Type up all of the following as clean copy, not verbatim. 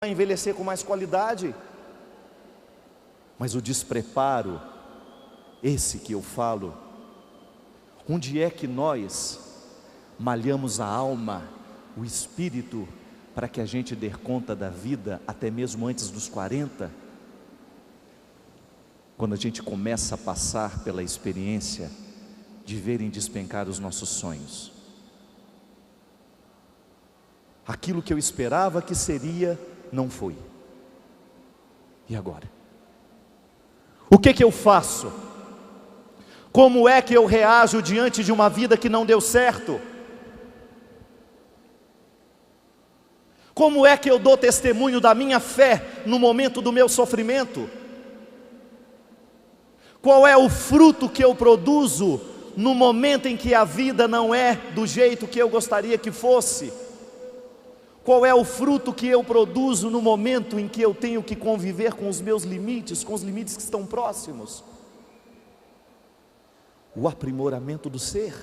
envelhecer com mais qualidade. Mas o despreparo, esse que eu falo, onde é que nós malhamos a alma, o espírito, para que a gente dê conta da vida até mesmo antes dos 40? Quando a gente começa a passar pela experiência de verem despencar os nossos sonhos. Aquilo que eu esperava que seria, não foi. E agora? O que eu faço? Como é que eu reajo diante de uma vida que não deu certo? Como é que eu dou testemunho da minha fé no momento do meu sofrimento? Qual é o fruto que eu produzo no momento em que a vida não é do jeito que eu gostaria que fosse? Qual é o fruto que eu produzo no momento em que eu tenho que conviver com os meus limites, com os limites que estão próximos? O aprimoramento do ser.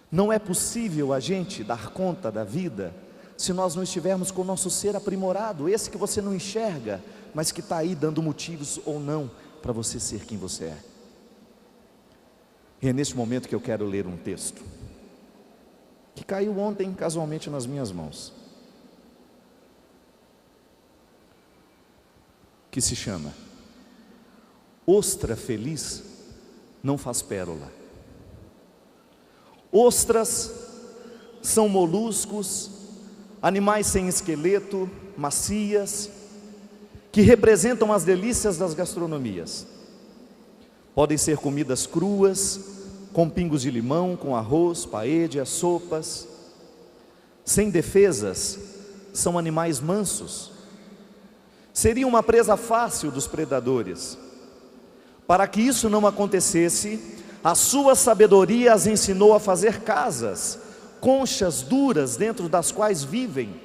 Não é possível a gente dar conta da vida se nós não estivermos com o nosso ser aprimorado, esse que você não enxerga, mas que está aí dando motivos ou não para você ser quem você é. E é neste momento que eu quero ler um texto que caiu ontem casualmente nas minhas mãos, que se chama Ostra feliz não faz pérola. Ostras são moluscos, animais sem esqueleto, macias, que representam as delícias das gastronomias. Podem ser comidas cruas, com pingos de limão, com arroz, paella, sopas. Sem defesas, são animais mansos. Seria uma presa fácil dos predadores. Para que isso não acontecesse, a sua sabedoria as ensinou a fazer casas, conchas duras dentro das quais vivem.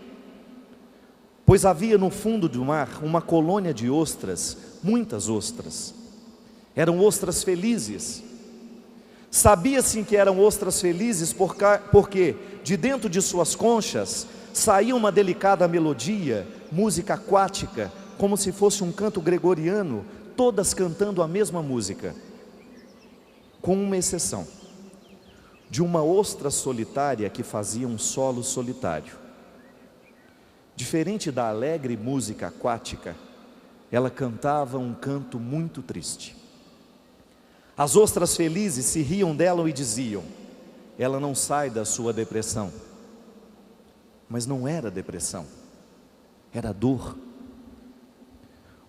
Pois havia no fundo do mar uma colônia de ostras, muitas ostras. Eram ostras felizes. Sabia-se que eram ostras felizes porque de dentro de suas conchas saía uma delicada melodia, música aquática, como se fosse um canto gregoriano, todas cantando a mesma música, com uma exceção, de uma ostra solitária que fazia um solo solitário. Diferente da alegre música aquática, ela cantava um canto muito triste. As ostras felizes se riam dela e diziam: ela não sai da sua depressão. Mas não era depressão, era dor.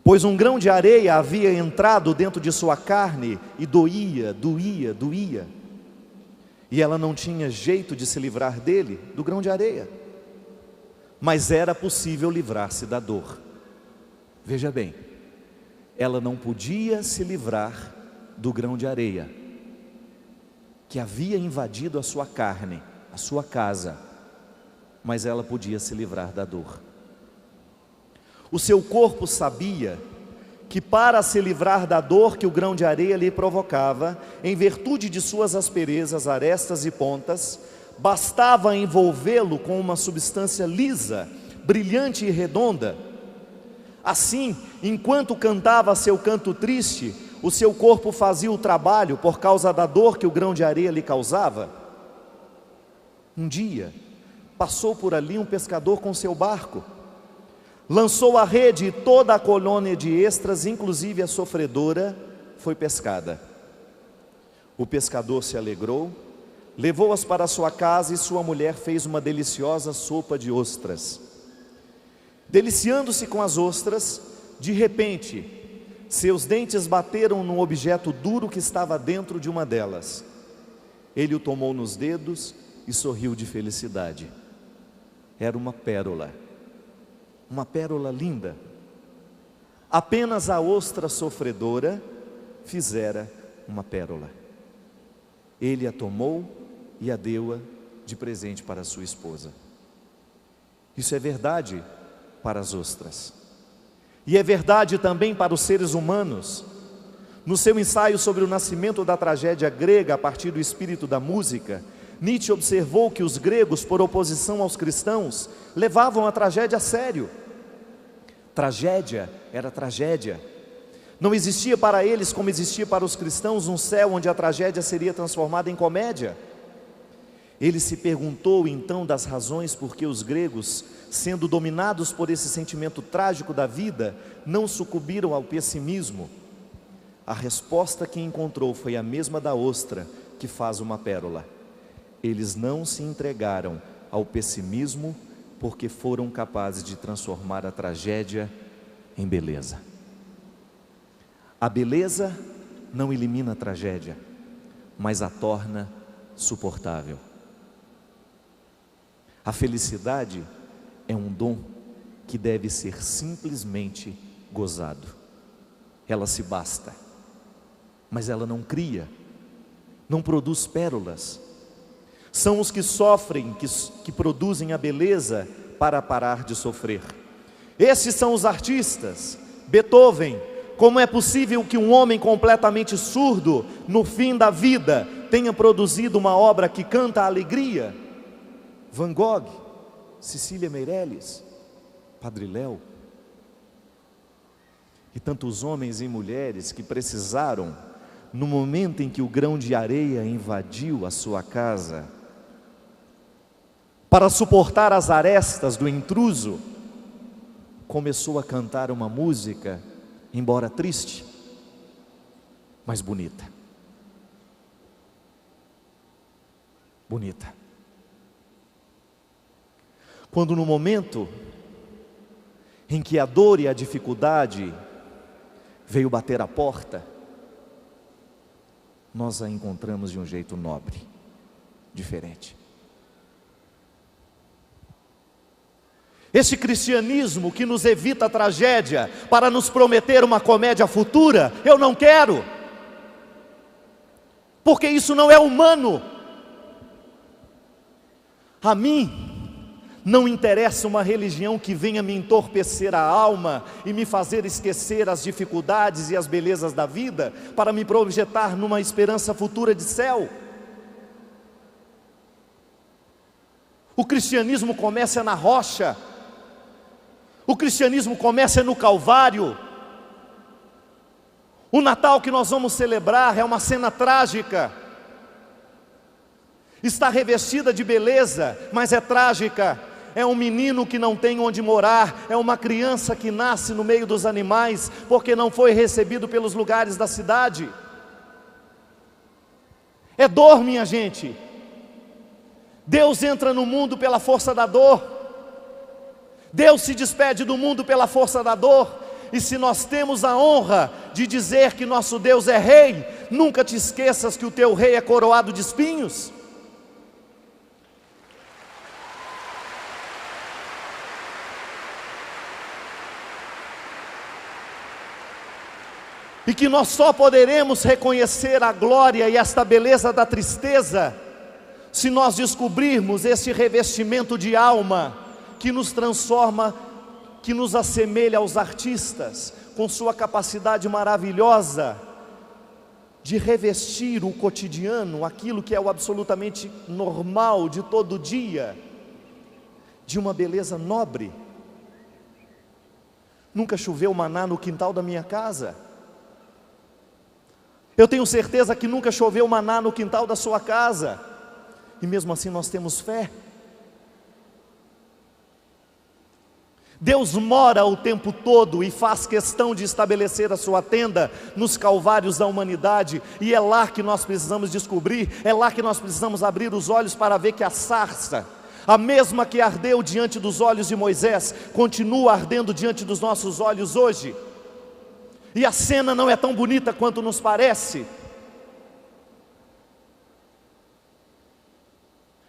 Pois um grão de areia havia entrado dentro de sua carne e doía. E ela não tinha jeito de se livrar dele, do grão de areia. Mas era possível livrar-se da dor. Veja bem, ela não podia se livrar do grão de areia que havia invadido a sua carne, a sua casa, mas ela podia se livrar da dor. O seu corpo sabia que para se livrar da dor que o grão de areia lhe provocava, em virtude de suas asperezas, arestas e pontas, bastava envolvê-lo com uma substância lisa, brilhante e redonda. Assim, enquanto cantava seu canto triste, o seu corpo fazia o trabalho por causa da dor que o grão de areia lhe causava. Um dia, passou por ali um pescador com seu barco, lançou a rede e toda a colônia de ostras, inclusive a sofredora, foi pescada. O pescador se alegrou, levou-as para sua casa e sua mulher fez uma deliciosa sopa de ostras. Deliciando-se com as ostras, de repente, seus dentes bateram num objeto duro que estava dentro de uma delas. Ele o tomou nos dedos e sorriu de felicidade. Era uma pérola linda. Apenas a ostra sofredora fizera uma pérola. Ele a tomou e a deu de presente para sua esposa. Isso é verdade para as ostras. E é verdade também para os seres humanos. No seu ensaio sobre o nascimento da tragédia grega a partir do espírito da música, Nietzsche observou que os gregos, por oposição aos cristãos, levavam a tragédia a sério. Tragédia era tragédia. Não existia para eles, como existia para os cristãos, um céu onde a tragédia seria transformada em comédia. Ele se perguntou então das razões por que os gregos, sendo dominados por esse sentimento trágico da vida, não sucumbiram ao pessimismo. A resposta que encontrou foi a mesma da ostra que faz uma pérola. Eles não se entregaram ao pessimismo porque foram capazes de transformar a tragédia em beleza. A beleza não elimina a tragédia, mas a torna suportável. A felicidade é um dom que deve ser simplesmente gozado. Ela se basta, mas ela não cria, não produz pérolas. São os que sofrem que produzem a beleza para parar de sofrer. Esses são os artistas. Beethoven. Como é possível que um homem completamente surdo, no fim da vida, tenha produzido uma obra que canta a alegria? Van Gogh, Cecília Meirelles, Padre Léo. E tantos homens e mulheres que precisaram, no momento em que o grão de areia invadiu a sua casa, para suportar as arestas do intruso, começou a cantar uma música, embora triste, mas bonita. Bonita. Quando no momento em que a dor e a dificuldade veio bater a porta, nós a encontramos de um jeito nobre, diferente. Este cristianismo que nos evita a tragédia para nos prometer uma comédia futura, eu não quero, porque isso não é humano. A mim não interessa uma religião que venha me entorpecer a alma e me fazer esquecer as dificuldades e as belezas da vida para me projetar numa esperança futura de céu. O cristianismo começa na rocha. O cristianismo começa no Calvário. O Natal que nós vamos celebrar é uma cena trágica. Está revestida de beleza, mas é trágica. É um menino que não tem onde morar, é uma criança que nasce no meio dos animais, porque não foi recebido pelos lugares da cidade. É dor, minha gente. Deus entra no mundo pela força da dor. Deus se despede do mundo pela força da dor. E se nós temos a honra de dizer que nosso Deus é rei, nunca te esqueças que o teu rei é coroado de espinhos. E que nós só poderemos reconhecer a glória e esta beleza da tristeza se nós descobrirmos esse revestimento de alma que nos transforma, que nos assemelha aos artistas, com sua capacidade maravilhosa de revestir o cotidiano, aquilo que é o absolutamente normal de todo dia, de uma beleza nobre. Nunca choveu maná no quintal da minha casa. Eu tenho certeza que nunca choveu maná no quintal da sua casa, e mesmo assim nós temos fé. Deus mora o tempo todo e faz questão de estabelecer a sua tenda nos calvários da humanidade, e é lá que nós precisamos descobrir, é lá que nós precisamos abrir os olhos para ver que a sarça, a mesma que ardeu diante dos olhos de Moisés, continua ardendo diante dos nossos olhos hoje. E a cena não é tão bonita quanto nos parece.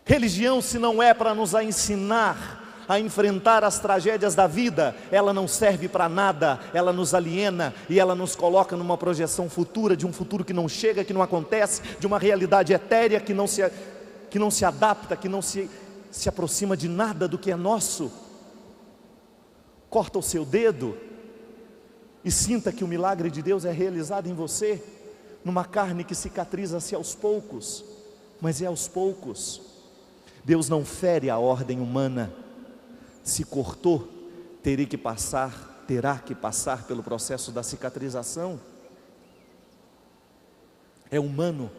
Religião, se não é para nos ensinar a enfrentar as tragédias da vida, ela não serve para nada, ela nos aliena e ela nos coloca numa projeção futura, de um futuro que não chega, que não acontece, de uma realidade etérea que não se adapta, que não se aproxima de nada do que é nosso. Corta o seu dedo e sinta que o milagre de Deus é realizado em você, numa carne que cicatriza-se aos poucos, mas é aos poucos. Deus não fere a ordem humana. Se cortou, terá que passar pelo processo da cicatrização. É humano